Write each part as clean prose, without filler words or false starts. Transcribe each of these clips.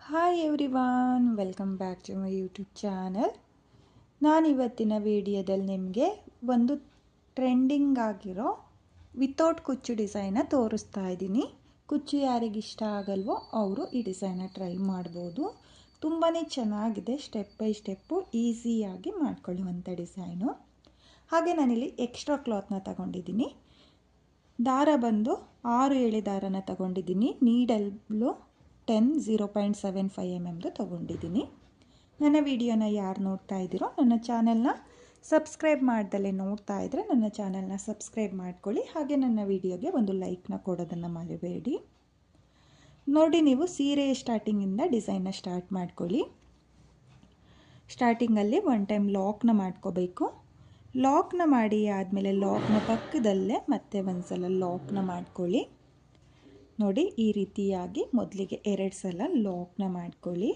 Hi everyone, welcome back to my YouTube channel. ನಾನಿವತ್ತಿನ ವಿಡಿಯೋದಲ್ಲಿ ನಿಮಗೆ ಒಂದು ಟ್ರೆಂಡಿಂಗ್ ಆಗಿರೋ ವಿತೌಟ್ ಕುಚ್ಚು ಡಿಸೈನ ತೋರಿಸ್ತಾ ಇದ್ದೀನಿ. ಕುಚ್ಚು ಯಾರಿಗೆ ಇಷ್ಟ ಆಗಲ್ವೋ ಅವರು ಈ ಡಿಸೈನ ಟ್ರೈ ಮಾಡ್ಬೋದು. ತುಂಬಾ ಚೆನ್ನಾಗಿದೆ, ಸ್ಟೆಪ್ ಬೈ ಸ್ಟೆಪ್ಪು ಈಸಿಯಾಗಿ ಮಾಡ್ಕೊಳ್ಳುವಂಥ ಡಿಸೈನು. ಹಾಗೆ ನಾನಿಲ್ಲಿ ಎಕ್ಸ್ಟ್ರಾ ಕ್ಲಾತ್ನ ತಗೊಂಡಿದ್ದೀನಿ. ದಾರ ಬಂದು 6 ಎಳೆ ದಾರನ ತಗೊಂಡಿದ್ದೀನಿ. ನೀಡಲ್ಲು 0.75 mm ತೊಗೊಂಡಿದ್ದೀನಿ. ನನ್ನ ವಿಡಿಯೋನ ಯಾರು ನೋಡ್ತಾ ಇದ್ದೀರೋ ನನ್ನ ಚಾನಲ್ನ ಸಬ್ಸ್ಕ್ರೈಬ್ ಮಾಡ್ದಲೇ ನೋಡ್ತಾ ಇದ್ದರೆ ನನ್ನ ಚಾನಲ್ನ ಸಬ್ಸ್ಕ್ರೈಬ್ ಮಾಡ್ಕೊಳ್ಳಿ. ಹಾಗೆ ನನ್ನ ವಿಡಿಯೋಗೆ ಒಂದು ಲೈಕ್ನ ಕೊಡೋದನ್ನು ಮರಿಬೇಡಿ. ನೋಡಿ, ನೀವು ಸೀರೆ ಸ್ಟಾರ್ಟಿಂಗಿಂದ ಡಿಸೈನ್ನ ಸ್ಟಾರ್ಟ್ ಮಾಡ್ಕೊಳ್ಳಿ. ಸ್ಟಾರ್ಟಿಂಗಲ್ಲಿ ಒನ್ ಟೈಮ್ ಲಾಕ್ನ ಮಾಡ್ಕೋಬೇಕು. ಲಾಕ್ನ ಮಾಡಿ ಆದಮೇಲೆ ಲಾಕ್ನ ಪಕ್ಕದಲ್ಲೇ ಮತ್ತೆ ಒಂದು ಸಲ ಲಾಕ್ನ ಮಾಡ್ಕೊಳ್ಳಿ. ನೋಡಿ, ಈ ರೀತಿಯಾಗಿ ಮೊದಲಿಗೆ 2 ಸಲ ಲಾಕ್ನ ಮಾಡ್ಕೊಳ್ಳಿ.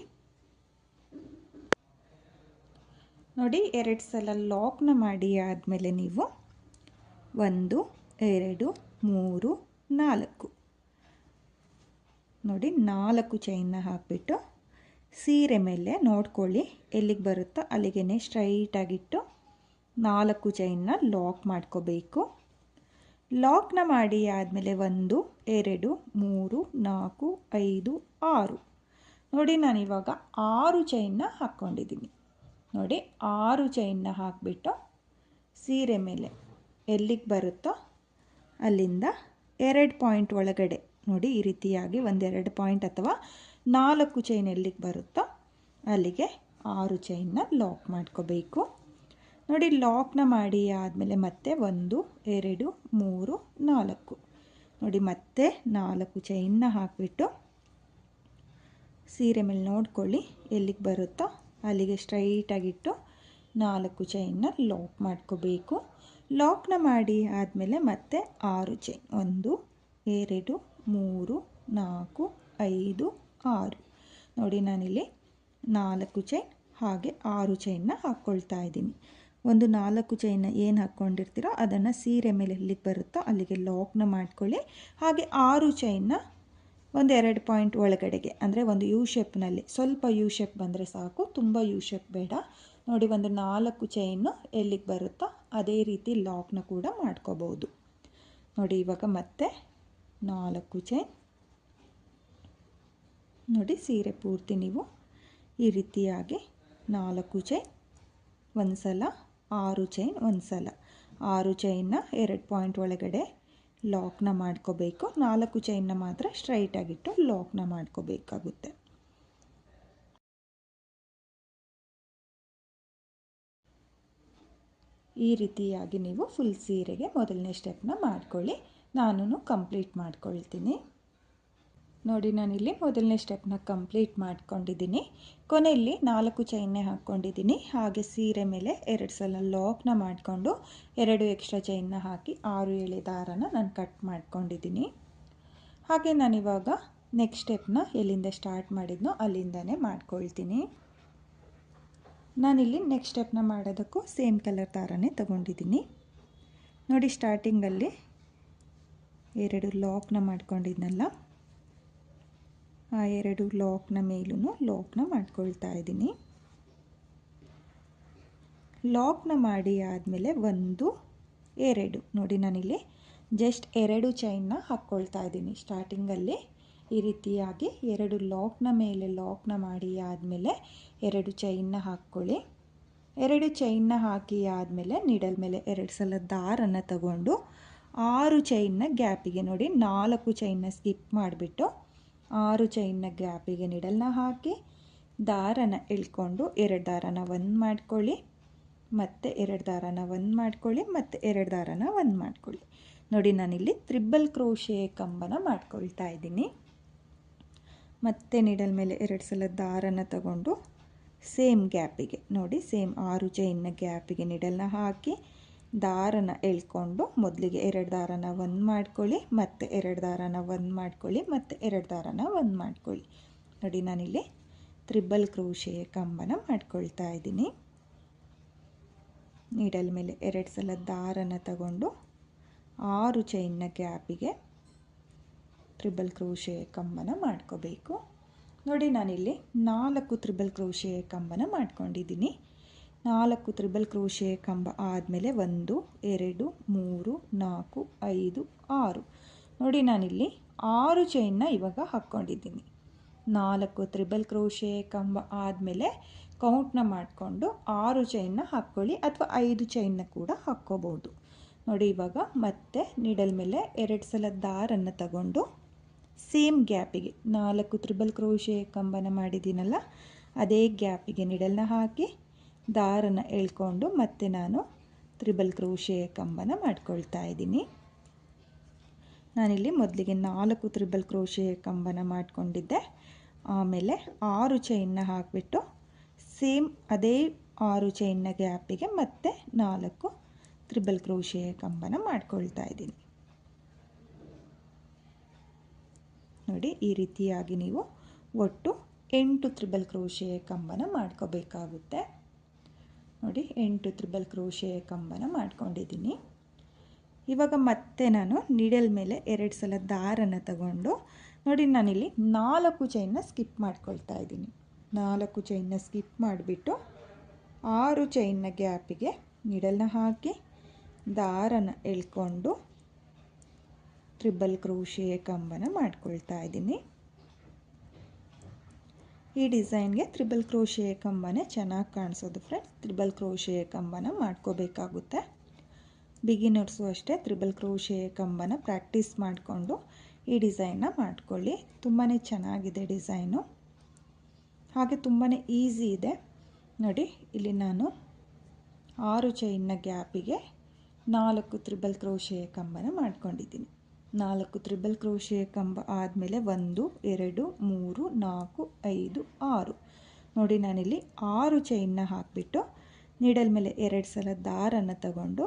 ನೋಡಿ, 2 ಸಲ ಲಾಕ್ನ ಮಾಡಿ ಆದಮೇಲೆ ನೀವು 1 2 3 4 ನೋಡಿ 4 ಚೈನ್ನ ಹಾಕಿಬಿಟ್ಟು ಸೀರೆ ಮೇಲೆ ನೋಡ್ಕೊಳ್ಳಿ, ಎಲ್ಲಿಗೆ ಬರುತ್ತೋ ಅಲ್ಲಿಗೆ ಸ್ಟ್ರೈಟಾಗಿಟ್ಟು 4 ಚೈನ್ನ ಲಾಕ್ ಮಾಡ್ಕೋಬೇಕು. ಲಾಕ್ನ ಮಾಡಿ ಆದಮೇಲೆ 1 2 3 4 5 6 ನೋಡಿ, ನಾನಿವಾಗ 6 ಚೈನ್ನ ಹಾಕ್ಕೊಂಡಿದ್ದೀನಿ. ನೋಡಿ, 6 ಚೈನ್ನ ಹಾಕಿಬಿಟ್ಟು ಸೀರೆ ಮೇಲೆ ಎಲ್ಲಿಗೆ ಬರುತ್ತೋ ಅಲ್ಲಿಂದ 2 ಪಾಯಿಂಟ್ ಒಳಗಡೆ ನೋಡಿ, ಈ ರೀತಿಯಾಗಿ 1-2 ಪಾಯಿಂಟ್ ಅಥವಾ 4 ಚೈನ್ ಎಲ್ಲಿಗೆ ಬರುತ್ತೋ ಅಲ್ಲಿಗೆ 6 ಚೈನ್ನ ಲಾಕ್ ಮಾಡ್ಕೋಬೇಕು. ನೋಡಿ, ಲಾಕ್ನ ಮಾಡಿ ಆದಮೇಲೆ ಮತ್ತೆ 1 2 3 4 ನೋಡಿ, ಮತ್ತೆ 4 ಚೈನ್ನ ಹಾಕಿಬಿಟ್ಟು ಸೀರೆ ಮೇಲೆ ನೋಡ್ಕೊಳ್ಳಿ, ಎಲ್ಲಿಗೆ ಬರುತ್ತೋ ಅಲ್ಲಿಗೆ ಸ್ಟ್ರೈಟಾಗಿಟ್ಟು 4 ಚೈನ್ನ ಲಾಕ್ ಮಾಡ್ಕೋಬೇಕು. ಲಾಕ್ನ ಮಾಡಿ ಆದಮೇಲೆ ಮತ್ತೆ 6 ಚೈನ್ 1 2 3 4 5 6 ನೋಡಿ, ನಾನಿಲ್ಲಿ 4 ಚೈನ್ ಹಾಗೆ 6 ಚೈನ್ನ ಹಾಕ್ಕೊಳ್ತಾ ಇದ್ದೀನಿ. ಒಂದು 4 ಚೈನ್ನ ಏನು ಹಾಕ್ಕೊಂಡಿರ್ತೀರೋ ಅದನ್ನು ಸೀರೆ ಮೇಲೆ ಎಲ್ಲಿಗೆ ಬರುತ್ತೋ ಅಲ್ಲಿಗೆ ಲಾಕ್ನ ಮಾಡ್ಕೊಳ್ಳಿ. ಹಾಗೆ 6 ಚೈನ್ನ 1-2 ಪಾಯಿಂಟ್ ಒಳಗಡೆಗೆ, ಅಂದರೆ ಒಂದು ಯು ಶೇಪ್ನಲ್ಲಿ, ಸ್ವಲ್ಪ ಯು ಶೇಪ್ ಬಂದರೆ ಸಾಕು, ತುಂಬ ಯು ಶೇಪ್ ಬೇಡ. ನೋಡಿ, ಒಂದು 4 ಚೈನ್ನು ಎಲ್ಲಿಗೆ ಬರುತ್ತೋ ಅದೇ ರೀತಿ ಲಾಕ್ನ ಕೂಡ ಮಾಡ್ಕೋಬೋದು. ನೋಡಿ, ಇವಾಗ ಮತ್ತೆ 4 ಚೈನ್ ನೋಡಿ, ಸೀರೆ ಪೂರ್ತಿ ನೀವು ಈ ರೀತಿಯಾಗಿ 4 ಚೈನ್ ಒಂದು ಸಲ, 6 ಚೈನ್ ಒಂದು ಸಲ, 6 ಚೈನ್ನ 2 ಪಾಯಿಂಟ್ ಒಳಗಡೆ ಲಾಕ್ನ ಮಾಡ್ಕೋಬೇಕು. 4 ಚೈನ್ನ ಮಾತ್ರ ಸ್ಟ್ರೈಟಾಗಿಟ್ಟು ಲಾಕ್ನ ಮಾಡ್ಕೋಬೇಕಾಗುತ್ತೆ. ಈ ರೀತಿಯಾಗಿ ನೀವು ಫುಲ್ ಸೀರೆಗೆ ಮೊದಲನೇ ಸ್ಟೆಪ್ನ ಮಾಡ್ಕೊಳ್ಳಿ. ನಾನು ಕಂಪ್ಲೀಟ್ ಮಾಡ್ಕೊಳ್ತೀನಿ. ನೋಡಿ, ನಾನಿಲ್ಲಿ ಮೊದಲನೇ ಸ್ಟೆಪ್ನ ಕಂಪ್ಲೀಟ್ ಮಾಡ್ಕೊಂಡಿದ್ದೀನಿ. ಕೊನೆಯಲ್ಲಿ 4 ಚೈನ್ನೇ ಹಾಕ್ಕೊಂಡಿದ್ದೀನಿ. ಹಾಗೆ ಸೀರೆ ಮೇಲೆ 2 ಸಲ ಲಾಕ್ನ ಮಾಡಿಕೊಂಡು 2 ಎಕ್ಸ್ಟ್ರಾ ಚೈನ್ನ ಹಾಕಿ 6 ಎಳೆ ದಾರನ ನಾನು ಕಟ್ ಮಾಡ್ಕೊಂಡಿದ್ದೀನಿ. ಹಾಗೆ ನಾನಿವಾಗ ನೆಕ್ಸ್ಟ್ ಸ್ಟೆಪ್ನ ಎಲ್ಲಿಂದ ಸ್ಟಾರ್ಟ್ ಮಾಡಿದ್ನೋ ಅಲ್ಲಿಂದನೇ ಮಾಡ್ಕೊಳ್ತೀನಿ. ನಾನಿಲ್ಲಿ ನೆಕ್ಸ್ಟ್ ಸ್ಟೆಪ್ನ ಮಾಡೋದಕ್ಕೂ ಸೇಮ್ ಕಲರ್ ದಾರನೇ ತಗೊಂಡಿದ್ದೀನಿ. ನೋಡಿ, ಸ್ಟಾರ್ಟಿಂಗಲ್ಲಿ 2 ಲಾಕ್ನ ಮಾಡ್ಕೊಂಡಿದ್ನಲ್ಲ, ಆ 2 ಲಾಕ್ನ ಮೇಲೂ ಲಾಕ್ನ ಮಾಡ್ಕೊಳ್ತಾ ಇದ್ದೀನಿ. ಲಾಕ್ನ ಮಾಡಿ ಆದಮೇಲೆ 1 2 ನೋಡಿ, ನಾನಿಲ್ಲಿ ಜಸ್ಟ್ 2 ಚೈನ್ನ ಹಾಕ್ಕೊಳ್ತಾ ಇದ್ದೀನಿ. ಸ್ಟಾರ್ಟಿಂಗಲ್ಲಿ ಈ ರೀತಿಯಾಗಿ 2 ಲಾಕ್ನ ಮೇಲೆ ಲಾಕ್ನ ಮಾಡಿ ಆದಮೇಲೆ 2 ಚೈನ್ನ ಹಾಕ್ಕೊಳ್ಳಿ. 2 ಚೈನ್ನ ಹಾಕಿ ಆದಮೇಲೆ ನೀಡಲ್ ಮೇಲೆ 2 ಸಲ ದಾರನ ತಗೊಂಡು 6 ಚೈನ್ನ ಗ್ಯಾಪಿಗೆ ನೋಡಿ 4 ಚೈನ್ನ ಸ್ಕಿಪ್ ಮಾಡಿಬಿಟ್ಟು 6 ಚೈನ್ನ ಗ್ಯಾಪಿಗೆ ನೀಡಲ್ನ ಹಾಕಿ ದಾರನ ಎಳ್ಕೊಂಡು 2 ದಾರನ 1 ಮಾಡ್ಕೊಳ್ಳಿ, ಮತ್ತು 2 ದಾರನ 1 ಮಾಡ್ಕೊಳ್ಳಿ, ಮತ್ತು 2 ದಾರನ 1 ಮಾಡ್ಕೊಳ್ಳಿ. ನೋಡಿ, ನಾನಿಲ್ಲಿ ತ್ರಿಬಲ್ ಕ್ರೋಶೆ ಕಂಬನ ಮಾಡ್ಕೊಳ್ತಾ ಇದ್ದೀನಿ. ಮತ್ತೆ ನೀಡಲ್ ಮೇಲೆ 2 ಸಲ ದಾರನ ತಗೊಂಡು ಸೇಮ್ ಗ್ಯಾಪಿಗೆ ನೋಡಿ, ಸೇಮ್ 6 ಚೈನ್ನ ಗ್ಯಾಪಿಗೆ ನೀಡಲ್ನ ಹಾಕಿ ದಾರನ ಎಳ್ಕೊಂಡು ಮೊದಲಿಗೆ 2 ದಾರನ 1 ಮಾಡ್ಕೊಳ್ಳಿ, ಮತ್ತು 2 ದಾರನ 1 ಮಾಡ್ಕೊಳ್ಳಿ, ಮತ್ತು 2 ದಾರನ 1 ಮಾಡ್ಕೊಳ್ಳಿ. ನೋಡಿ, ನಾನಿಲ್ಲಿ ತ್ರಿಬಲ್ ಕ್ರೋಶೆ ಕಂಬನ ಮಾಡ್ಕೊಳ್ತಾ ಇದ್ದೀನಿ. ನೀಡಲ್ ಮೇಲೆ 2 ಸಲ ದಾರನ ತಗೊಂಡು 6 ಚೈನ್ನ ಗ್ಯಾಪಿಗೆ ಟ್ರಿಬಲ್ ಕ್ರೋಶೆ ಕಂಬನ ಮಾಡ್ಕೋಬೇಕು. ನೋಡಿ ನಾನಿಲ್ಲಿ 4 ತ್ರಿಬಲ್ ಕ್ರೋಶೆ ಕಂಬನ ಮಾಡ್ಕೊಂಡಿದ್ದೀನಿ. 4 ತ್ರಿಬಲ್ ಕ್ರೋಶೆ ಕಂಬ ಆದಮೇಲೆ 1 2 3 4 5 6 ನೋಡಿ ನಾನಿಲ್ಲಿ 6 ಚೈನ್ನ ಇವಾಗ ಹಾಕ್ಕೊಂಡಿದ್ದೀನಿ. 4 ತ್ರಿಬಲ್ ಕ್ರೋಶೆ ಕಂಬ ಆದಮೇಲೆ ಕೌಂಟ್ನ ಮಾಡಿಕೊಂಡು 6 ಚೈನ್ನ ಹಾಕ್ಕೊಳ್ಳಿ ಅಥವಾ 5 ಚೈನ್ನ ಕೂಡ ಹಾಕ್ಕೋಬೋದು. ನೋಡಿ ಇವಾಗ ಮತ್ತೆ ನೀಡಲ್ ಮೇಲೆ 2 ಸಲ ದಾರನ್ನು ತಗೊಂಡು ಸೇಮ್ ಗ್ಯಾಪಿಗೆ 4 ತ್ರಿಬಲ್ ಕ್ರೋಶೆ ಕಂಬನ ಮಾಡಿದ್ದೀನಲ್ಲ ಅದೇ ಗ್ಯಾಪಿಗೆ ನೀಡಲ್ನ ಹಾಕಿ ದಾರನ ಎಳ್ಕೊಂಡು ಮತ್ತೆ ನಾನು ತ್ರಿಬಲ್ ಕ್ರೋಶೆ ಕಂಬನ ಮಾಡ್ಕೊಳ್ತಾ ಇದ್ದೀನಿ. ನಾನಿಲ್ಲಿ ಮೊದಲಿಗೆ 4 ತ್ರಿಬಲ್ ಕ್ರೋಶೆ ಕಂಬನ ಮಾಡ್ಕೊಂಡಿದ್ದೆ. ಆಮೇಲೆ 6 ಚೈನ್ನ ಹಾಕಿಬಿಟ್ಟು ಸೇಮ್ ಅದೇ 6 ಚೈನ್ನ ಗ್ಯಾಪಿಗೆ ಮತ್ತೆ 4 ತ್ರಿಬಲ್ ಕ್ರೋಶೆ ಕಂಬನ ಮಾಡ್ಕೊಳ್ತಾ ಇದ್ದೀನಿ. ನೋಡಿ ಈ ರೀತಿಯಾಗಿ ನೀವು ಒಟ್ಟು 8 ತ್ರಿಬಲ್ ಕ್ರೋಶೆ ಕಂಬನ ಮಾಡ್ಕೋಬೇಕಾಗುತ್ತೆ. ನೋಡಿ 8 ತ್ರಿಬಲ್ ಕ್ರೋಶೆ ಕಂಬನ ಮಾಡ್ಕೊಂಡಿದ್ದೀನಿ. ಇವಾಗ ಮತ್ತೆ ನಾನು ನೀಡಲ್ ಮೇಲೆ 2 ಸಲ ದಾರನ ತಗೊಂಡು ನೋಡಿ ನಾನಿಲ್ಲಿ 4 ಚೈನ್ನ ಸ್ಕಿಪ್ ಮಾಡ್ಕೊಳ್ತಾ ಇದ್ದೀನಿ. 4 ಚೈನ್ನ ಸ್ಕಿಪ್ ಮಾಡಿಬಿಟ್ಟು 6 ಚೈನ್ನ ಗ್ಯಾಪಿಗೆ ನೀಡಲ್ನ ಹಾಕಿ ದಾರನ ಎಳ್ಕೊಂಡು ತ್ರಿಬಲ್ ಕ್ರೋಶೆ ಕಂಬನ ಮಾಡ್ಕೊಳ್ತಾ ಇದ್ದೀನಿ. ಈ ಡಿಸೈನ್ಗೆ ತ್ರಿಬಲ್ ಕ್ರೋಶೆ ಕಂಬನೇ ಚೆನ್ನಾಗಿ ಕಾಣಿಸೋದು ಫ್ರೆಂಡ್ಸ್. ತ್ರಿಬಲ್ ಕ್ರೋಶೆ ಕಂಬನ ಮಾಡ್ಕೋಬೇಕಾಗುತ್ತೆ. ಬಿಗಿನರ್ಸು ಅಷ್ಟೇ ತ್ರಿಬಲ್ ಕ್ರೋಶೆ ಕಂಬನ ಪ್ರಾಕ್ಟೀಸ್ ಮಾಡಿಕೊಂಡು ಈ ಡಿಸೈನ್ನ ಮಾಡ್ಕೊಳ್ಳಿ. ತುಂಬಾ ಚೆನ್ನಾಗಿದೆ ಡಿಸೈನು, ಹಾಗೆ ತುಂಬಾ ಈಸಿ ಇದೆ. ನೋಡಿ ಇಲ್ಲಿ ನಾನು 6 ಚೈನ್ನ ಗ್ಯಾಪಿಗೆ 4 ತ್ರಿಬಲ್ ಕ್ರೋಶೆ ಕಂಬನ ಮಾಡ್ಕೊಂಡಿದ್ದೀನಿ. 4 ತ್ರಿಬಲ್ ಕ್ರೋಶೆ ಕಂಬ ಆದಮೇಲೆ 1 2 3 4 5 6 ನೋಡಿ ನಾನಿಲ್ಲಿ 6 ಚೈನ್ನ ಹಾಕಿಬಿಟ್ಟು ನೀಡಲ್ ಮೇಲೆ 2 ಸಲ ದಾರನ ತಗೊಂಡು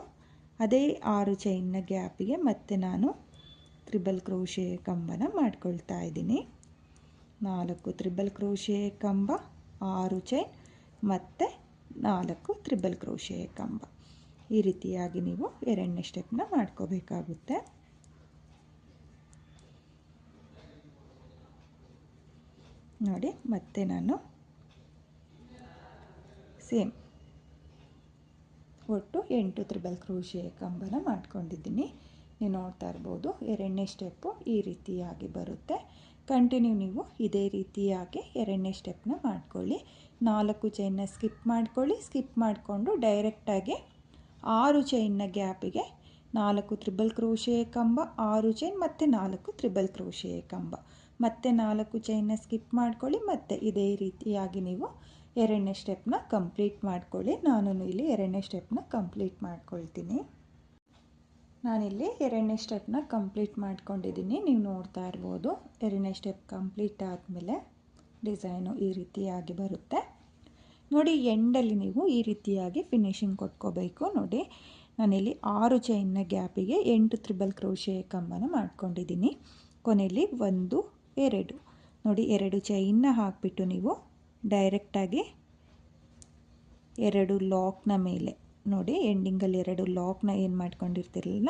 ಅದೇ 6 ಚೈನ್ನ ಗ್ಯಾಪಿಗೆ ಮತ್ತೆ ನಾನು ತ್ರಿಬಲ್ ಕ್ರೋಶೆ ಕಂಬನ ಮಾಡ್ಕೊಳ್ತಾ ಇದ್ದೀನಿ. 4 ತ್ರಿಬಲ್ ಕ್ರೋಶೆ ಕಂಬ 6 ಚೈನ್ ಮತ್ತು 4 ತ್ರಿಬಲ್ ಕ್ರೋಶೆ ಕಂಬ. ಈ ರೀತಿಯಾಗಿ ನೀವು 2ನೇ ಸ್ಟೆಪ್ನ ಮಾಡ್ಕೋಬೇಕಾಗುತ್ತೆ. ನೋಡಿ ಮತ್ತೆ ನಾನು ಸೇಮ್ ಒಟ್ಟು 8 ತ್ರಿಬಲ್ ಕ್ರೋಶೆ ಕಂಬನ ಮಾಡ್ಕೊಂಡಿದ್ದೀನಿ. ನೀವು ನೋಡ್ತಾ ಇರ್ಬೋದು 2ನೇ ಸ್ಟೆಪ್ಪು ಈ ರೀತಿಯಾಗಿ ಬರುತ್ತೆ. ಕಂಟಿನ್ಯೂ ನೀವು ಇದೇ ರೀತಿಯಾಗಿ 2ನೇ ಸ್ಟೆಪ್ನ ಮಾಡ್ಕೊಳ್ಳಿ. 4 ಚೈನ್ನ ಸ್ಕಿಪ್ ಮಾಡ್ಕೊಳ್ಳಿ. ಸ್ಕಿಪ್ ಮಾಡಿಕೊಂಡು ಡೈರೆಕ್ಟಾಗಿ 6 ಚೈನ್ನ ಗ್ಯಾಪಿಗೆ 4 ತ್ರಿಬಲ್ ಕ್ರೋಶೆ ಕಂಬ 6 ಚೈನ್ ಮತ್ತು 4 ತ್ರಿಬಲ್ ಕ್ರೋಶೆ ಕಂಬ ಮತ್ತೆ 4 ಚೈನ್ನ ಸ್ಕಿಪ್ ಮಾಡ್ಕೊಳ್ಳಿ. ಮತ್ತು ಇದೇ ರೀತಿಯಾಗಿ ನೀವು 2ನೇ ಸ್ಟೆಪ್ನ ಕಂಪ್ಲೀಟ್ ಮಾಡ್ಕೊಳ್ಳಿ. ನಾನು ಇಲ್ಲಿ 2ನೇ ಸ್ಟೆಪ್ನ ಕಂಪ್ಲೀಟ್ ಮಾಡ್ಕೊಳ್ತೀನಿ. ನಾನಿಲ್ಲಿ 2ನೇ ಸ್ಟೆಪ್ನ ಕಂಪ್ಲೀಟ್ ಮಾಡ್ಕೊಂಡಿದ್ದೀನಿ. ನೀವು ನೋಡ್ತಾ ಇರ್ಬೋದು 2ನೇ ಸ್ಟೆಪ್ ಕಂಪ್ಲೀಟ್ ಆದಮೇಲೆ ಡಿಸೈನು ಈ ರೀತಿಯಾಗಿ ಬರುತ್ತೆ. ನೋಡಿ ಎಂಡಲ್ಲಿ ನೀವು ಈ ರೀತಿಯಾಗಿ ಫಿನಿಶಿಂಗ್ ಕೊಟ್ಕೋಬೇಕು. ನೋಡಿ ನಾನಿಲ್ಲಿ 6 ಚೈನ್ನ ಗ್ಯಾಪಿಗೆ 8 ತ್ರಿಬಲ್ ಕ್ರೋಶೆ ಕಂಬನ ಮಾಡ್ಕೊಂಡಿದ್ದೀನಿ. ಕೊನೆಯಲ್ಲಿ 1 2 ನೋಡಿ 2 ಚೈನ್ನ ಹಾಕಿಬಿಟ್ಟು ನೀವು ಡೈರೆಕ್ಟಾಗಿ 2 ಲಾಕ್ನ ಮೇಲೆ ನೋಡಿ ಎಂಡಿಂಗಲ್ಲಿ 2 ಲಾಕ್ನ ಏನು ಮಾಡ್ಕೊಂಡಿರ್ತಿರಲಿಲ್ಲ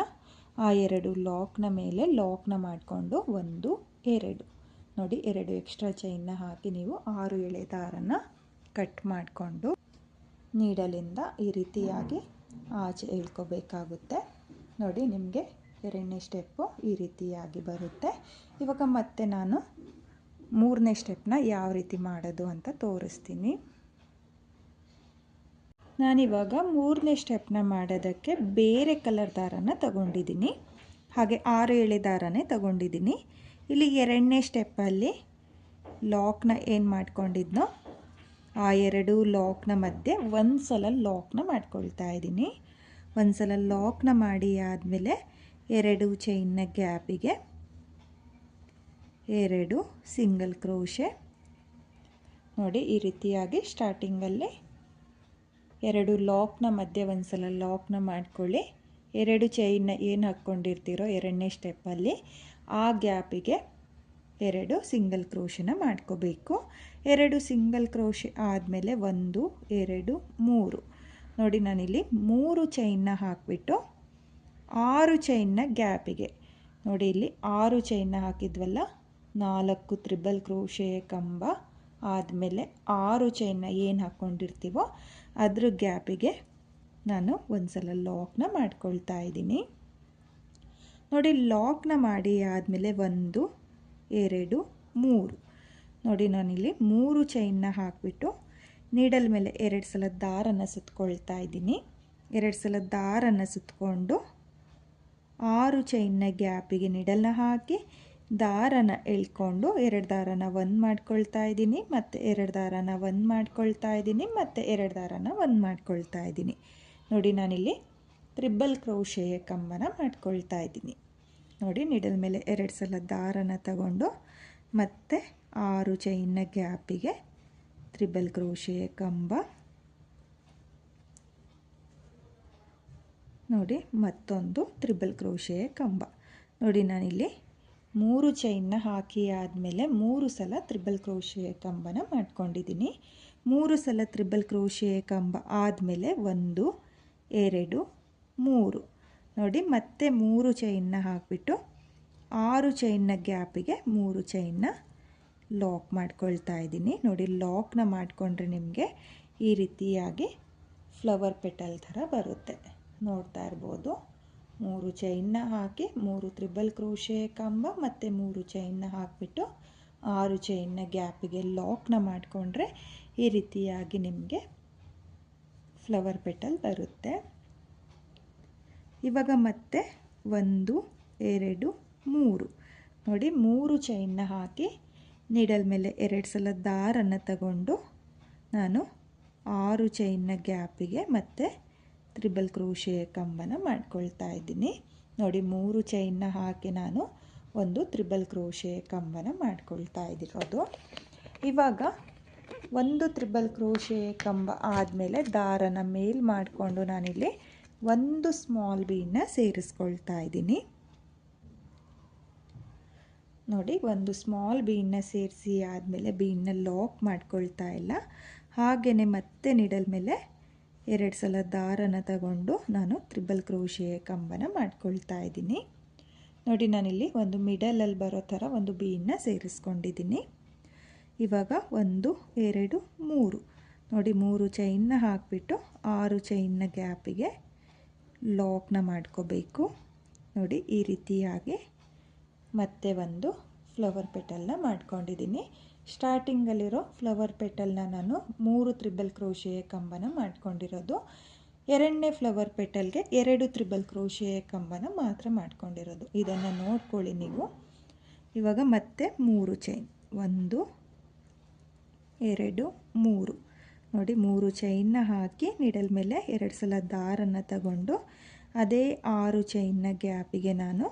ಆ 2 ಲಾಕ್ನ ಮೇಲೆ ಲಾಕ್ನ ಮಾಡಿಕೊಂಡು 1 2 ನೋಡಿ 2 ಎಕ್ಸ್ಟ್ರಾ ಚೈನ್ನ ಹಾಕಿ ನೀವು 6 ಎಳೆ ದಾರನ ಕಟ್ ಮಾಡಿಕೊಂಡು ನೀಡಲಿಂದ ಈ ರೀತಿಯಾಗಿ ಆಚೆ ಇಳ್ಕೋಬೇಕಾಗುತ್ತೆ. ನೋಡಿ ನಿಮಗೆ 2ನೇ ಸ್ಟೆಪ್ಪು ಈ ರೀತಿಯಾಗಿ ಬರುತ್ತೆ. ಇವಾಗ ಮತ್ತೆ ನಾನು 3ನೇ ಸ್ಟೆಪ್ನ ಯಾವ ರೀತಿ ಮಾಡೋದು ಅಂತ ತೋರಿಸ್ತೀನಿ. ನಾನಿವಾಗ 3ನೇ ಸ್ಟೆಪ್ನ ಮಾಡೋದಕ್ಕೆ ಬೇರೆ ಕಲರ್ ದಾರನ ತಗೊಂಡಿದ್ದೀನಿ. ಹಾಗೆ 6 ಎಳೆ ದಾರನೇ ತಗೊಂಡಿದ್ದೀನಿ. ಇಲ್ಲಿ 2ನೇ ಸ್ಟೆಪ್ಪಲ್ಲಿ ಲಾಕ್ನ ಏನು ಮಾಡ್ಕೊಂಡಿದ್ನೋ ಆ 2 ಲಾಕ್ನ ಮಧ್ಯೆ ಒಂದು ಸಲ ಲಾಕ್ನ ಮಾಡ್ಕೊಳ್ತಾ ಇದ್ದೀನಿ. ಒಂದು ಸಲ ಲಾಕ್ನ ಮಾಡಿ ಆದಮೇಲೆ 2 ಚೈನ್ನ ಗ್ಯಾಪಿಗೆ 2 ಸಿಂಗಲ್ ಕ್ರೋಶೆ ನೋಡಿ ಈ ರೀತಿಯಾಗಿ ಸ್ಟಾರ್ಟಿಂಗಲ್ಲಿ 2 ಲಾಕ್ನ ಮಧ್ಯೆ ಒಂದು ಸಲ ಲಾಕ್ನ ಮಾಡ್ಕೊಳ್ಳಿ. 2 ಚೈನ್ನ ಏನು ಹಾಕ್ಕೊಂಡಿರ್ತೀರೋ 2ನೇ ಸ್ಟೆಪ್ಪಲ್ಲಿ ಆ ಗ್ಯಾಪಿಗೆ 2 ಸಿಂಗಲ್ ಕ್ರೋಶೆನ ಮಾಡ್ಕೋಬೇಕು. 2 ಸಿಂಗಲ್ ಕ್ರೋಶೆ ಆದಮೇಲೆ 1 2 3 ನೋಡಿ ನಾನಿಲ್ಲಿ 3 ಚೈನ್ನ ಹಾಕಿಬಿಟ್ಟು 6 ಚೈನ್ನ ಗ್ಯಾಪಿಗೆ ನೋಡಿ ಇಲ್ಲಿ 6 ಚೈನ್ನ ಹಾಕಿದ್ವಲ್ಲ 4 ತ್ರಿಬಲ್ ಕ್ರೋಶೆ ಕಂಬ ಆದಮೇಲೆ 6 ಚೈನ್ನ ಏನು ಹಾಕ್ಕೊಂಡಿರ್ತೀವೋ ಅದ್ರ ಗ್ಯಾಪಿಗೆ ನಾನು ಒಂದು ಸಲ ಲಾಕ್ನ ಮಾಡ್ಕೊಳ್ತಾ ಇದ್ದೀನಿ. ನೋಡಿ ಲಾಕ್ನ ಮಾಡಿ ಆದಮೇಲೆ 1 2 3 ನೋಡಿ ನಾನಿಲ್ಲಿ 3 ಚೈನ್ನ ಹಾಕಿಬಿಟ್ಟು ನೀಡಲ್ ಮೇಲೆ 2 ಸಲ ದಾರನ ಸುತ್ಕೊಳ್ತಾ ಇದ್ದೀನಿ. 2 ಸಲ ದಾರನ ಸುತ್ತಕೊಂಡು 6 ಚೈನ್ನ ಗ್ಯಾಪಿಗೆ ನೀಡಲ್ನ ಹಾಕಿ ದಾರನ ಎಳ್ಕೊಂಡು 2 ದಾರನ 1 ಮಾಡ್ಕೊಳ್ತಾ ಇದ್ದೀನಿ, ಮತ್ತು 2 ದಾರನ 1 ಮಾಡ್ಕೊಳ್ತಾ ಇದ್ದೀನಿ, ಮತ್ತು 2 ದಾರನ 1 ಮಾಡ್ಕೊಳ್ತಾ ಇದ್ದೀನಿ. ನೋಡಿ ನಾನಿಲ್ಲಿ ತ್ರಿಬಲ್ ಕ್ರೋಶೆಯ ಕಂಬನ ಮಾಡ್ಕೊಳ್ತಾ ಇದ್ದೀನಿ. ನೋಡಿ ನೀಡಲ್ ಮೇಲೆ 2 ಸಲ ದಾರನ ತಗೊಂಡು ಮತ್ತು 6 ಚೈನ್ನ ಗ್ಯಾಪಿಗೆ ತ್ರಿಬಲ್ ಕ್ರೋಶೆಯ ಕಂಬ, ನೋಡಿ ಮತ್ತೊಂದು ತ್ರಿಬಲ್ ಕ್ರೋಶೆಯ ಕಂಬ. ನೋಡಿ ನಾನಿಲ್ಲಿ 3 ಚೈನ್ನ ಹಾಕಿ ಆದಮೇಲೆ 3 ಸಲ ತ್ರಿಬಲ್ ಕ್ರೋಶೆಯ ಕಂಬನ ಮಾಡ್ಕೊಂಡಿದ್ದೀನಿ. 3 ಸಲ ತ್ರಿಬಲ್ ಕ್ರೋಶೆಯ ಕಂಬ ಆದಮೇಲೆ 1 2 3 ನೋಡಿ ಮತ್ತೆ 3 ಚೈನ್ನ ಹಾಕಿಬಿಟ್ಟು 6 ಚೈನ್ನ ಗ್ಯಾಪಿಗೆ 3 ಚೈನ್ನ ಲಾಕ್ ಮಾಡ್ಕೊಳ್ತಾ ಇದ್ದೀನಿ. ನೋಡಿ ಲಾಕ್ನ ಮಾಡಿಕೊಂಡ್ರೆ ನಿಮಗೆ ಈ ರೀತಿಯಾಗಿ ಫ್ಲವರ್ ಪೆಟಲ್ ಥರ ಬರುತ್ತೆ, ನೋಡ್ತಾ ಇರ್ಬೋದು. 3 ಚೈನ್ನ ಹಾಕಿ 3 ತ್ರಿಬಲ್ ಕ್ರೋಶೆಯ ಕಂಬ ಮತ್ತು 3 ಚೈನ್ನ ಹಾಕಿಬಿಟ್ಟು 6 ಚೈನ್ನ ಗ್ಯಾಪಿಗೆ ಲಾಕ್ನ ಮಾಡಿಕೊಂಡ್ರೆ ಈ ರೀತಿಯಾಗಿ ನಿಮಗೆ ಫ್ಲವರ್ ಪೆಟಲ್ ಬರುತ್ತೆ. ಇವಾಗ ಮತ್ತೆ 1 2 3 ನೋಡಿ 3 ಚೈನ್ನ ಹಾಕಿ ನೀಡಲ್ ಮೇಲೆ 2 ಸಲ ದಾರನ್ನು ತಗೊಂಡು ನಾನು 6 ಚೈನ್ನ ಗ್ಯಾಪಿಗೆ ಮತ್ತು ತ್ರಿಬಲ್ ಕ್ರೋಶೆಯ ಕಂಬನ ಮಾಡ್ಕೊಳ್ತಾ ಇದ್ದೀನಿ. ನೋಡಿ 3 ಚೈನ್ನ ಹಾಕಿ ನಾನು ಒಂದು ತ್ರಿಬಲ್ ಕ್ರೋಶೆಯ ಕಂಬನ ಮಾಡ್ಕೊಳ್ತಾ ಇದ್ದಿರೋದು. ಇವಾಗ ಒಂದು ತ್ರಿಬಲ್ ಕ್ರೋಶೆಯ ಕಂಬ ಆದಮೇಲೆ ದಾರನ ಮೇಲ್ ಮಾಡಿಕೊಂಡು ನಾನಿಲ್ಲಿ ಒಂದು ಸ್ಮಾಲ್ ಬೀನ ಸೇರಿಸ್ಕೊಳ್ತಾ ಇದ್ದೀನಿ. ನೋಡಿ ಒಂದು ಸ್ಮಾಲ್ ಬೀನ್ನ ಸೇರಿಸಿ ಆದಮೇಲೆ ಬೀನ್ನ ಲಾಕ್ ಮಾಡ್ಕೊಳ್ತಾ ಇಲ್ಲ, ಹಾಗೆಯೇ ಮತ್ತೆ ನೀಡಲ್ ಮೇಲೆ 2 ಸಲ ದಾರನ ತಗೊಂಡು ನಾನು ತ್ರಿಬಲ್ ಕ್ರೋಶೆಯ ಕಂಬನ ಮಾಡ್ಕೊಳ್ತಾ ಇದ್ದೀನಿ. ನೋಡಿ ನಾನಿಲ್ಲಿ ಒಂದು ಮಿಡಲಲ್ಲಿ ಬರೋ ಥರ ಒಂದು ಬೀನ್ನ ಸೇರಿಸ್ಕೊಂಡಿದ್ದೀನಿ. ಇವಾಗ 1 2 3 ನೋಡಿ 3 ಚೈನ್ನ ಹಾಕಿಬಿಟ್ಟು 6 ಚೈನ್ನ ಗ್ಯಾಪಿಗೆ ಲಾಕ್ನ ಮಾಡ್ಕೋಬೇಕು. ನೋಡಿ ಈ ರೀತಿಯಾಗಿ ಮತ್ತೆ ಒಂದು ಫ್ಲವರ್ ಪೆಟಲ್ನ ಮಾಡ್ಕೊಂಡಿದ್ದೀನಿ. ಸ್ಟಾರ್ಟಿಂಗಲ್ಲಿರೋ ಫ್ಲವರ್ ಪೆಟಲ್ನ ನಾನು 3 ತ್ರಿಬಲ್ ಕ್ರೋಶೆಯ ಕಂಬನ ಮಾಡ್ಕೊಂಡಿರೋದು. ಎರಡನೇ ಫ್ಲವರ್ ಪೆಟಲ್ಗೆ 2 ತ್ರಿಬಲ್ ಕ್ರೋಶೆಯ ಕಂಬನ ಮಾತ್ರ ಮಾಡ್ಕೊಂಡಿರೋದು. ಇದನ್ನು ನೋಡ್ಕೊಳ್ಳಿ ನೀವು. ಇವಾಗ ಮತ್ತೆ 3 ಚೈನ್ 1 2 3 ನೋಡಿ 3 ಚೈನ್ನ ಹಾಕಿ ನೀಡಲ್ ಮೇಲೆ 2 ಸಲ ದಾರನ್ನು ತಗೊಂಡು ಅದೇ 6 ಚೈನ್ನ ಗ್ಯಾಪಿಗೆ ನಾನು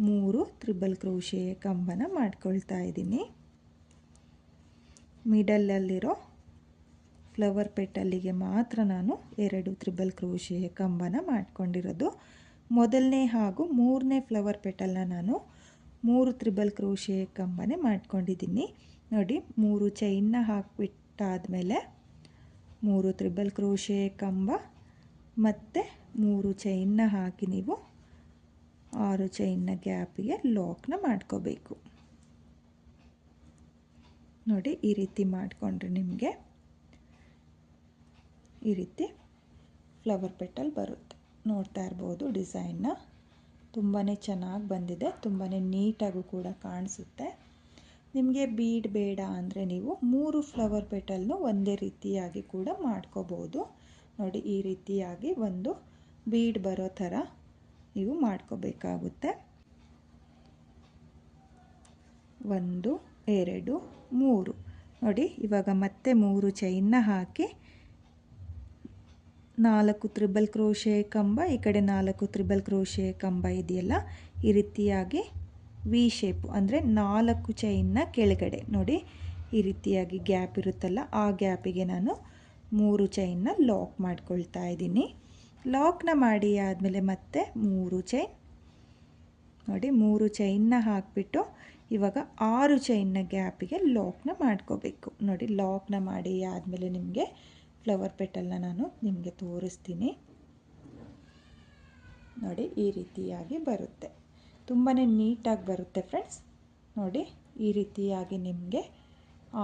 3 ತ್ರಿಬಲ್ ಕ್ರೋಶೆಯ ಕಂಬನ ಮಾಡ್ಕೊಳ್ತಾ ಇದ್ದೀನಿ. ಮಿಡಲಲ್ಲಿರೋ ಫ್ಲವರ್ ಪೆಟಲ್ಲಿಗೆ ಮಾತ್ರ ನಾನು 2 ತ್ರಿಬಲ್ ಕ್ರೋಶೆಯ ಕಂಬನ ಮಾಡ್ಕೊಂಡಿರೋದು. ಮೊದಲನೇ ಹಾಗೂ ಮೂರನೇ ಫ್ಲವರ್ ಪೆಟಲ್ನ ನಾನು 3 ತ್ರಿಬಲ್ ಕ್ರೋಶೆಯ ಕಂಬನೇ ಮಾಡ್ಕೊಂಡಿದ್ದೀನಿ. ನೋಡಿ 3 ಚೈನ್ನ ಹಾಕಿಬಿಟ್ಟಾದಮೇಲೆ 3 ತ್ರಿಬಲ್ ಕ್ರೋಶೆಯ ಕಂಬ ಮತ್ತು 3 ಚೈನ್ನ ಹಾಕಿ ನೀವು 6 ಚೈನ್ನ ಗ್ಯಾಪಿಗೆ ಲಾಕ್ನ ಮಾಡ್ಕೋಬೇಕು. ನೋಡಿ ಈ ರೀತಿ ಮಾಡಿಕೊಂಡ್ರೆ ನಿಮಗೆ ಈ ರೀತಿ ಫ್ಲವರ್ ಪೆಟಲ್ ಬರುತ್ತೆ, ನೋಡ್ತಾ ಇರ್ಬೋದು. ಡಿಸೈನ್ನ ತುಂಬಾ ಚೆನ್ನಾಗಿ ಬಂದಿದೆ, ತುಂಬಾ ನೀಟಾಗೂ ಕೂಡ ಕಾಣಿಸುತ್ತೆ. ನಿಮಗೆ ಬೀಡ್ ಬೇಡ ಅಂದರೆ ನೀವು 3 ಫ್ಲವರ್ ಪೆಟಲ್ನು ಒಂದೇ ರೀತಿಯಾಗಿ ಕೂಡ ಮಾಡ್ಕೋಬೋದು. ನೋಡಿ ಈ ರೀತಿಯಾಗಿ ಒಂದು ಬೀಡ್ ಬರೋ ಥರ ನೀವು ಮಾಡ್ಕೋಬೇಕಾಗುತ್ತೆ. 1 2 3 ನೋಡಿ ಇವಾಗ ಮತ್ತೆ 3 ಚೈನ್ನ ಹಾಕಿ 4 ತ್ರಿಬಲ್ ಕ್ರೋಶೆಯ ಕಂಬ, ಈ ಕಡೆ 4 ತ್ರಿಬಲ್ ಕ್ರೋಶೆಯ ಕಂಬ ಇದೆಯಲ್ಲ, ಈ ರೀತಿಯಾಗಿ ವಿ ಶೇಪು ಅಂದರೆ 4 ಚೈನ್ನ ಕೆಳಗಡೆ ನೋಡಿ ಈ ರೀತಿಯಾಗಿ ಗ್ಯಾಪ್ ಇರುತ್ತಲ್ಲ, ಆ ಗ್ಯಾಪಿಗೆ ನಾನು 3 ಚೈನ್ನ ಲಾಕ್ ಮಾಡ್ಕೊಳ್ತಾ ಇದ್ದೀನಿ. ಲಾಕ್ನ ಮಾಡಿ ಆದಮೇಲೆ ಮತ್ತೆ 3 ಚೈನ್ ನೋಡಿ 3 ಚೈನ್ನ ಹಾಕಿಬಿಟ್ಟು ಇವಾಗ 6 ಚೈನ್ನ ಗ್ಯಾಪಿಗೆ ಲಾಕ್ನ ಮಾಡ್ಕೋಬೇಕು. ನೋಡಿ ಲಾಕ್ನ ಮಾಡಿ ಆದಮೇಲೆ ನಿಮಗೆ ಫ್ಲವರ್ ಪೆಟಲ್ನ ನಾನು ನಿಮಗೆ ತೋರಿಸ್ತೀನಿ. ನೋಡಿ ಈ ರೀತಿಯಾಗಿ ಬರುತ್ತೆ, ತುಂಬಾ ನೀಟಾಗಿ ಬರುತ್ತೆ ಫ್ರೆಂಡ್ಸ್. ನೋಡಿ ಈ ರೀತಿಯಾಗಿ ನಿಮಗೆ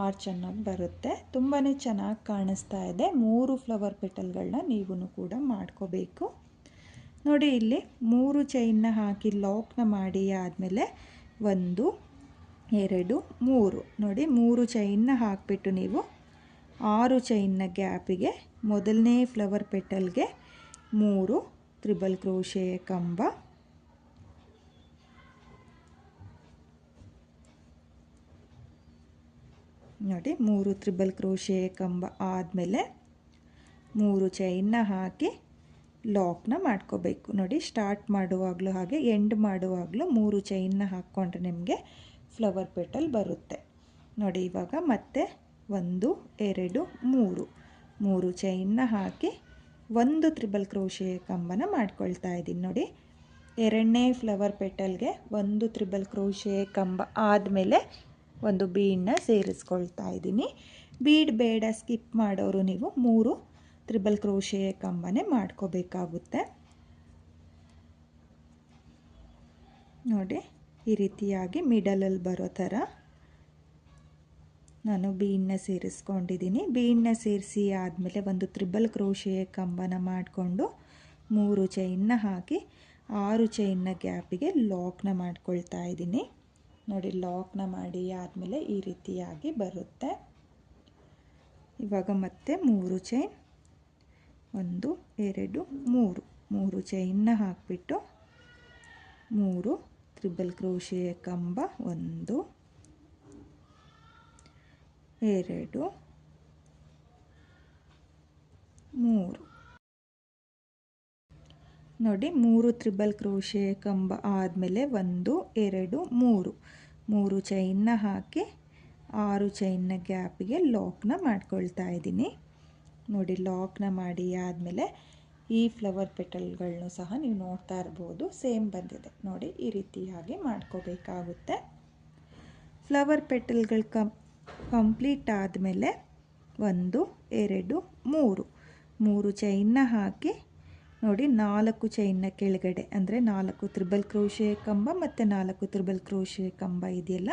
ಆರ್ಚ್ ಅನ್ನೋದು ಬರುತ್ತೆ. ತುಂಬಾ ಚೆನ್ನಾಗಿ ಕಾಣಿಸ್ತಾ ಇದೆ. 3 ಫ್ಲವರ್ ಪೆಟಲ್ಗಳನ್ನ ನೀವು ಕೂಡ ಮಾಡ್ಕೋಬೇಕು. ನೋಡಿ ಇಲ್ಲಿ 3 ಚೈನ್ನ ಹಾಕಿ ಲಾಕ್ನ ಮಾಡಿ ಆದಮೇಲೆ 1 2 3 ನೋಡಿ 3 ಚೈನ್ನ ಹಾಕಿಬಿಟ್ಟು ನೀವು 6 ಚೈನ್ನ ಗ್ಯಾಪಿಗೆ ಮೊದಲನೇ ಫ್ಲವರ್ ಪೆಟಲ್ಗೆ 3 ತ್ರಿಬಲ್ ಕ್ರೋಶೆ ಕಂಬ, ನೋಡಿ 3 ತ್ರಿಬಲ್ ಕ್ರೋಶೆ ಕಂಬ ಆದಮೇಲೆ 3 ಚೈನ್ನ ಹಾಕಿ ಲಾಕ್ನ ಮಾಡ್ಕೋಬೇಕು. ನೋಡಿ ಸ್ಟಾರ್ಟ್ ಮಾಡುವಾಗಲೂ ಹಾಗೆ ಎಂಡ್ ಮಾಡುವಾಗಲೂ 3 ಚೈನ್ನ ಹಾಕ್ಕೊಂಡ್ರೆ ನಿಮಗೆ ಫ್ಲವರ್ ಪೆಟಲ್ ಬರುತ್ತೆ. ನೋಡಿ ಇವಾಗ ಮತ್ತೆ 1 2 3 ಚೈನ್ನ ಹಾಕಿ 1 ತ್ರಿಬಲ್ ಕ್ರೋಶೆ ಕಂಬನ ಮಾಡ್ಕೊಳ್ತಾ ಇದ್ದೀನಿ. ನೋಡಿ ಎರಡನೇ ಫ್ಲವರ್ ಪೆಟಲ್ಗೆ 1 ತ್ರಿಬಲ್ ಕ್ರೋಶೆ ಕಂಬ ಆದಮೇಲೆ ಒಂದು ಬೀಡನ್ನ ಸೇರಿಸ್ಕೊಳ್ತಾ ಇದ್ದೀನಿ. ಬೀಡ್ ಬೇಡ ಸ್ಕಿಪ್ ಮಾಡೋರು ನೀವು 3 ತ್ರಿಬಲ್ ಕ್ರೋಶೆ ಕಂಬನೇ ಮಾಡ್ಕೋಬೇಕಾಗುತ್ತೆ. ನೋಡಿ ಈ ರೀತಿಯಾಗಿ ಮಿಡಲಲ್ಲಿ ಬರೋ ಥರ ನಾನು ಬೀಡನ್ನ ಸೇರಿಸ್ಕೊಂಡಿದ್ದೀನಿ. ಬೀಡನ್ನ ಸೇರಿಸಿ ಆದಮೇಲೆ ಒಂದು ತ್ರಿಬಲ್ ಕ್ರೋಶೆ ಕಂಬನ ಮಾಡಿಕೊಂಡು 3 ಚೈನ್ನ ಹಾಕಿ 6 ಚೈನ್ನ ಗ್ಯಾಪಿಗೆ ಲಾಕ್ನ ಮಾಡ್ಕೊಳ್ತಾ ಇದ್ದೀನಿ. ನೋಡಿ ಲಾಕ್ನ ಮಾಡಿ ಆದಮೇಲೆ ಈ ರೀತಿಯಾಗಿ ಬರುತ್ತೆ. ಇವಾಗ ಮತ್ತೆ 3 ಚೈನ್ 1 2 3 ಚೈನ್ನ ಹಾಕಿಬಿಟ್ಟು 3 ತ್ರಿಬಲ್ ಕ್ರೋಶೆ ಕಂಬ 1 2 3 ನೋಡಿ 3 ತ್ರಿಬಲ್ ಕ್ರೋಶೆ ಕಂಬ ಆದಮೇಲೆ 1 2 3 ಚೈನ್ನ ಹಾಕಿ 6 ಚೈನ್ನ ಗ್ಯಾಪಿಗೆ ಲಾಕ್ನ ಮಾಡ್ಕೊಳ್ತಾ ಇದ್ದೀನಿ. ನೋಡಿ ಲಾಕ್ನ ಮಾಡಿ ಆದಮೇಲೆ ಈ ಫ್ಲವರ್ ಪೆಟಲ್ಗಳನ್ನು ಸಹ ನೀವು ನೋಡ್ತಾ ಇರ್ಬೋದು, ಸೇಮ್ ಬಂದಿದೆ. ನೋಡಿ ಈ ರೀತಿಯಾಗಿ ಮಾಡ್ಕೋಬೇಕಾಗುತ್ತೆ. ಫ್ಲವರ್ ಪೆಟಲ್ಗಳು ಕಂಪ್ಲೀಟ್ ಆದಮೇಲೆ 1 2 3 ಚೈನ್ನ ಹಾಕಿ ನೋಡಿ 4 ಚೈನ್ನ ಕೆಳಗಡೆ ಅಂದರೆ 4 ತ್ರಿಬಲ್ ಕ್ರೋಶೆ ಕಂಬ ಮತ್ತು 4 ತ್ರಿಬಲ್ ಕ್ರೋಶೆ ಕಂಬ ಇದೆಯಲ್ಲ,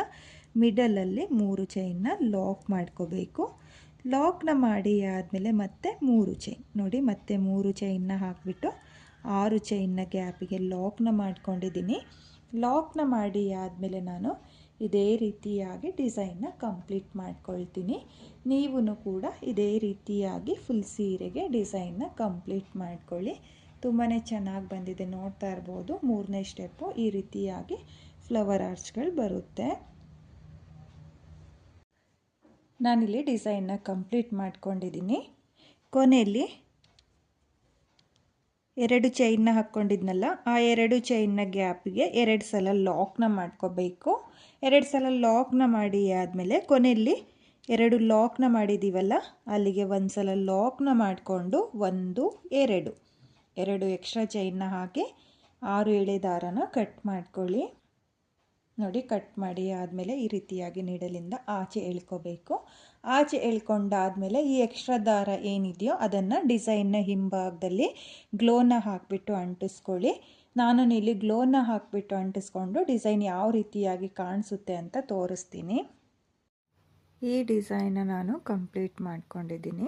ಮಿಡಲಲ್ಲಿ 3 ಚೈನ್ನ ಲಾಕ್ ಮಾಡ್ಕೋಬೇಕು. ಲಾಕ್ನ ಮಾಡಿ ಆದಮೇಲೆ ಮತ್ತೆ 3 ಚೈನ್ ನೋಡಿ ಮತ್ತೆ 3 ಚೈನ್ನ ಹಾಕಿಬಿಟ್ಟು 6 ಚೈನ್ನ ಗ್ಯಾಪಿಗೆ ಲಾಕ್ನ ಮಾಡ್ಕೊಂಡಿದ್ದೀನಿ. ಲಾಕ್ನ ಮಾಡಿ ಆದಮೇಲೆ ನಾನು ಇದೇ ರೀತಿಯಾಗಿ ಡಿಸೈನ್ನ ಕಂಪ್ಲೀಟ್ ಮಾಡ್ಕೊಳ್ತೀನಿ. ನೀವು ಕೂಡ ಇದೇ ರೀತಿಯಾಗಿ ಫುಲ್ ಸೀರೆಗೆ ಡಿಸೈನ್ನ ಕಂಪ್ಲೀಟ್ ಮಾಡ್ಕೊಳ್ಳಿ. ತುಂಬಾ ಚೆನ್ನಾಗಿ ಬಂದಿದೆ, ನೋಡ್ತಾ ಇರ್ಬೋದು. 3ನೇ ಸ್ಟೆಪ್ಪು ಈ ರೀತಿಯಾಗಿ ಫ್ಲವರ್ ಆರ್ಚ್ಗಳು ಬರುತ್ತೆ. ನಾನಿಲ್ಲಿ ಡಿಸೈನ್ನ ಕಂಪ್ಲೀಟ್ ಮಾಡ್ಕೊಂಡಿದ್ದೀನಿ. ಕೊನೆಯಲ್ಲಿ 2 ಚೈನ್ನ ಹಾಕ್ಕೊಂಡಿದ್ನಲ್ಲ, ಆ 2 ಚೈನ್ನ ಗ್ಯಾಪಿಗೆ 2 ಸಲ ಲಾಕ್ನ ಮಾಡ್ಕೋಬೇಕು. 2 ಸಲ ಲಾಕ್ನ ಮಾಡಿ ಆದಮೇಲೆ ಕೊನೆಯಲ್ಲಿ 2 ಲಾಕ್ನ ಮಾಡಿದ್ದೀವಲ್ಲ, ಅಲ್ಲಿಗೆ 1 ಸಲ ಲಾಕ್ನ ಮಾಡಿಕೊಂಡು 1 2 ಎಕ್ಸ್ಟ್ರಾ ಚೈನ್ನ ಹಾಕಿ 6 ಎಳೆ ದಾರನ ಕಟ್ ಮಾಡ್ಕೊಳ್ಳಿ. ನೋಡಿ ಕಟ್ ಮಾಡಿ ಆದಮೇಲೆ ಈ ರೀತಿಯಾಗಿ ನೀಡಲಿಂದ ಆಚೆ ಎಳ್ಕೋಬೇಕು. ಆಚೆ ಎಳ್ಕೊಂಡಾದಮೇಲೆ ಈ ಎಕ್ಸ್ಟ್ರಾ ದಾರ ಏನಿದೆಯೋ ಅದನ್ನು ಡಿಸೈನ್ನ ಹಿಂಭಾಗದಲ್ಲಿ ಗ್ಲೋನ ಹಾಕಿಬಿಟ್ಟು ಅಂಟಿಸ್ಕೊಳ್ಳಿ. ನಾನು ಇಲ್ಲಿ ಗ್ಲೋನ ಹಾಕಿಬಿಟ್ಟು ಅಂಟಿಸ್ಕೊಂಡು ಡಿಸೈನ್ ಯಾವ ರೀತಿಯಾಗಿ ಕಾಣಿಸುತ್ತೆ ಅಂತ ತೋರಿಸ್ತೀನಿ. ಈ ಡಿಸೈನ್ನ ನಾನು ಕಂಪ್ಲೀಟ್ ಮಾಡ್ಕೊಂಡಿದ್ದೀನಿ.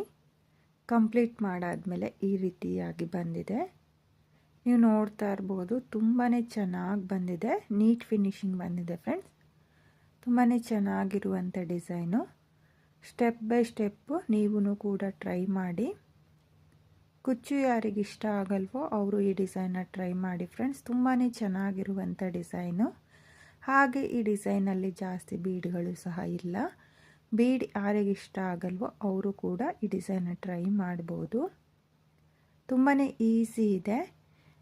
ಕಂಪ್ಲೀಟ್ ಮಾಡಾದಮೇಲೆ ಈ ರೀತಿಯಾಗಿ ಬಂದಿದೆ. ನೀವು ನೋಡ್ತಾ ಇರ್ಬೋದು, ತುಂಬಾ ಚೆನ್ನಾಗಿ ಬಂದಿದೆ. ನೀಟ್ ಫಿನಿಶಿಂಗ್ ಬಂದಿದೆ ಫ್ರೆಂಡ್ಸ್. ತುಂಬಾ ಚೆನ್ನಾಗಿರುವಂಥ ಡಿಸೈನು. ಸ್ಟೆಪ್ ಬೈ ಸ್ಟೆಪ್ಪು ನೀವು ಕೂಡ ಟ್ರೈ ಮಾಡಿ. ಕುಚ್ಚು ಯಾರಿಗೆ ಇಷ್ಟ ಆಗಲ್ವೋ ಅವರು ಈ ಡಿಸೈನ್ನ ಟ್ರೈ ಮಾಡಿ ಫ್ರೆಂಡ್ಸ್. ತುಂಬಾ ಚೆನ್ನಾಗಿರುವಂಥ ಡಿಸೈನು. ಹಾಗೆ ಈ ಡಿಸೈನಲ್ಲಿ ಜಾಸ್ತಿ ಬೀಡ್ಗಳು ಸಹ ಇಲ್ಲ. ಬೀಡ್ ಯಾರಿಗೆ ಇಷ್ಟ ಆಗಲ್ವೋ ಅವರು ಕೂಡ ಈ ಡಿಸೈನ್ನ ಟ್ರೈ ಮಾಡ್ಬೋದು. ತುಂಬಾ ಈಸಿ ಇದೆ.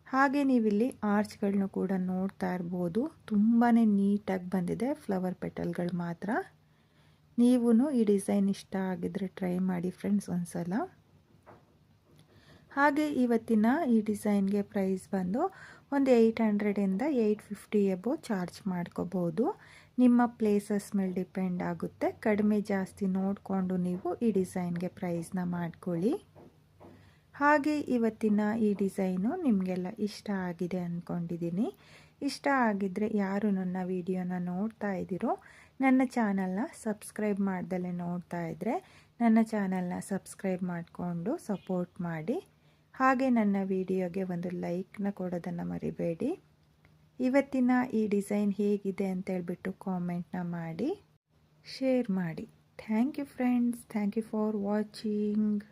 ಹಾಗೆ ನೀವಿಲ್ಲಿ ಆರ್ಚ್ಗಳನ್ನ ಕೂಡ ನೋಡ್ತಾ ಇರ್ಬೋದು, ತುಂಬಾ ನೀಟಾಗಿ ಬಂದಿದೆ. ಫ್ಲವರ್ ಪೆಟಲ್ಗಳು ಮಾತ್ರ. ನೀವು ಈ ಡಿಸೈನ್ ಇಷ್ಟ ಆಗಿದ್ರೆ ಟ್ರೈ ಮಾಡಿ ಫ್ರೆಂಡ್ಸ್ ಒಂದ್ಸಲ. ಹಾಗೆ ಇವತ್ತಿನ ಈ ಡಿಸೈನ್ಗೆ ಪ್ರೈಸ್ ಬಂದು ಒಂದು 800ಇಂದ 850 ಎಬೋ ಚಾರ್ಜ್ ಮಾಡ್ಕೋಬೋದು. ನಿಮ್ಮ ಪ್ಲೇಸಸ್ ಮೇಲೆ ಡಿಪೆಂಡ್ ಆಗುತ್ತೆ. ಕಡಿಮೆ ಜಾಸ್ತಿ ನೋಡಿಕೊಂಡು ನೀವು ಈ ಡಿಸೈನ್ಗೆ ಪ್ರೈಸ್ನ ಮಾಡ್ಕೊಳ್ಳಿ. ಹಾಗೆ ಇವತ್ತಿನ ಈ ಡಿಸೈನು ನಿಮಗೆಲ್ಲ ಇಷ್ಟ ಆಗಿದೆ ಅಂದ್ಕೊಂಡಿದ್ದೀನಿ. ಇಷ್ಟ ಆಗಿದ್ದರೆ ಯಾರು ನನ್ನ ವಿಡಿಯೋನ ನೋಡ್ತಾ ಇದ್ದೀರೋ ನನ್ನ ಚಾನಲ್ನ ಸಬ್ಸ್ಕ್ರೈಬ್ ಮಾಡ್ದಲೇ ನೋಡ್ತಾ ಇದ್ದರೆ ನನ್ನ ಚಾನಲ್ನ ಸಬ್ಸ್ಕ್ರೈಬ್ ಮಾಡಿಕೊಂಡು ಸಪೋರ್ಟ್ ಮಾಡಿ. ಹಾಗೆ ನನ್ನ ವಿಡಿಯೋಗೆ ಒಂದು ಲೈಕ್ನ ಕೊಡೋದನ್ನು ಮರಿಬೇಡಿ. ಇವತ್ತಿನ ಈ ಡಿಸೈನ್ ಹೇಗಿದೆ ಅಂತೇಳ್ಬಿಟ್ಟು ಕಾಮೆಂಟ್ನ ಮಾಡಿ, ಶೇರ್ ಮಾಡಿ. Thank you friends. Thank you for watching.